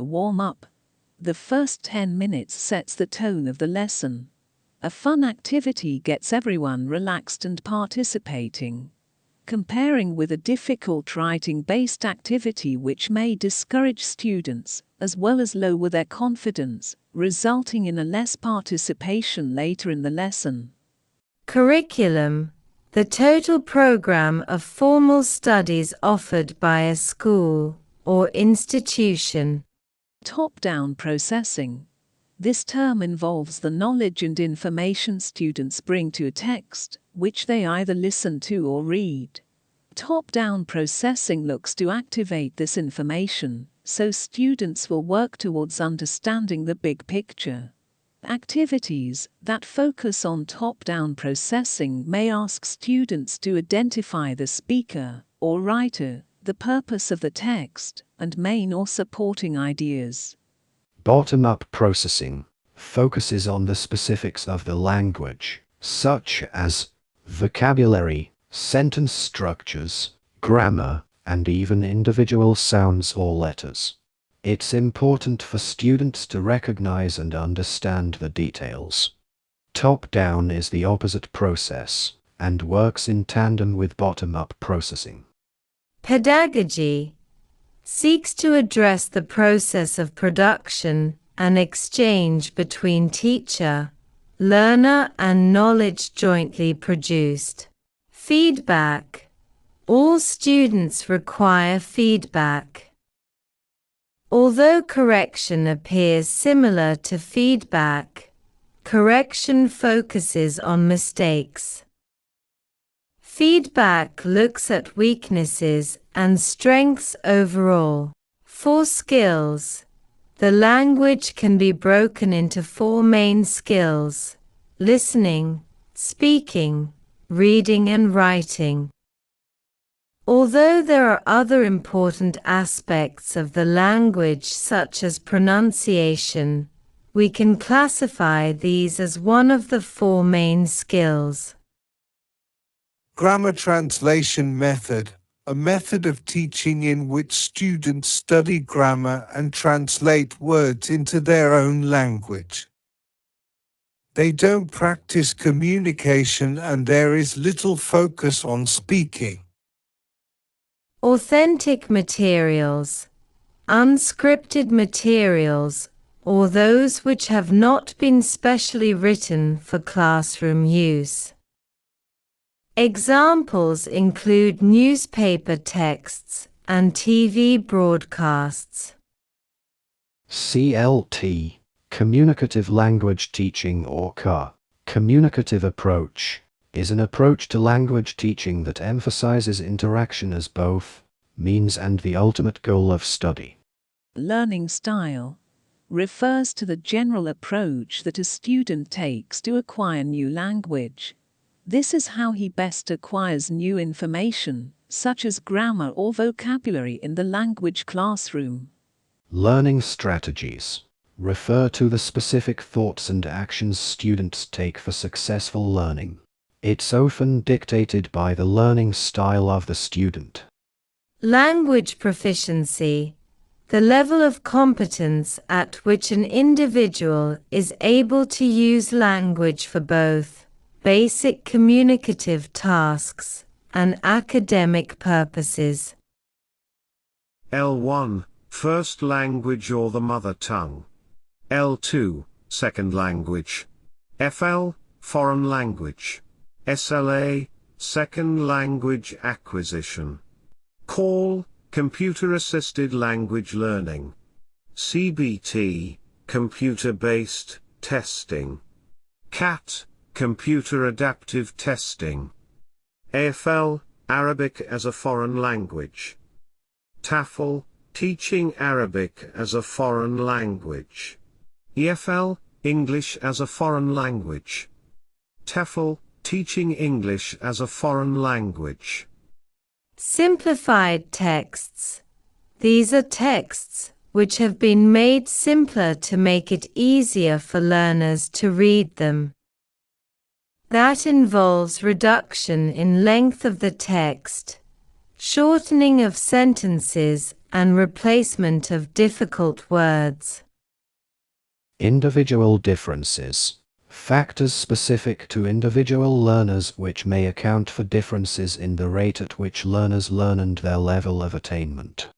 Warm-up. The first 10 minutes sets the tone of the lesson. A fun activity gets everyone relaxed and participating. Comparing with a difficult writing-based activity which may discourage students, as well as lower their confidence, resulting in a less participation later in the lesson. Curriculum. The total program of formal studies offered by a school or institution. Top-down processing. This term involves the knowledge and information students bring to a text, which they either listen to or read. Top-down processing looks to activate this information, so students will work towards understanding the big picture. Activities that focus on top-down processing may ask students to identify the speaker or writer, the purpose of the text, and main or supporting ideas. Bottom-up processing focuses on the specifics of the language, such as vocabulary, sentence structures, grammar, and even individual sounds or letters. It's important for students to recognize and understand the details. Top-down is the opposite process and works in tandem with bottom-up processing. Pedagogy seeks to address the process of production and exchange between teacher, learner, and knowledge jointly produced. Feedback. All students require feedback. Although correction appears similar to feedback, correction focuses on mistakes. Feedback looks at weaknesses and strengths overall. For skills, the language can be broken into 4 main skills: listening, speaking, reading, and writing. Although there are other important aspects of the language such as pronunciation, we can classify these as one of the 4 main skills. Grammar translation method, a method of teaching in which students study grammar and translate words into their own language. They don't practice communication and there is little focus on speaking. Authentic materials, unscripted materials, or those which have not been specially written for classroom use. Examples include newspaper texts and TV broadcasts. CLT, Communicative Language Teaching, or CLT, Communicative Approach, is an approach to language teaching that emphasizes interaction as both means and the ultimate goal of study. Learning style refers to the general approach that a student takes to acquire new language. This is how he best acquires new information, such as grammar or vocabulary in the language classroom. Learning strategies refer to the specific thoughts and actions students take for successful learning. It's often dictated by the learning style of the student. Language proficiency, the level of competence at which an individual is able to use language for both basic communicative tasks and academic purposes. L1, first language or the mother tongue. L2, second language. FL, foreign language. SLA, second language acquisition. CALL, computer-assisted language learning. CBT, computer-based testing. CAT, computer adaptive testing. AFL, Arabic as a foreign language. TAFL, teaching Arabic as a foreign language. EFL, English as a foreign language. TEFL, teaching English as a foreign language. Simplified texts. These are texts which have been made simpler to make it easier for learners to read them. That involves reduction in length of the text, shortening of sentences, and replacement of difficult words. Individual differences. Factors specific to individual learners which may account for differences in the rate at which learners learn and their level of attainment.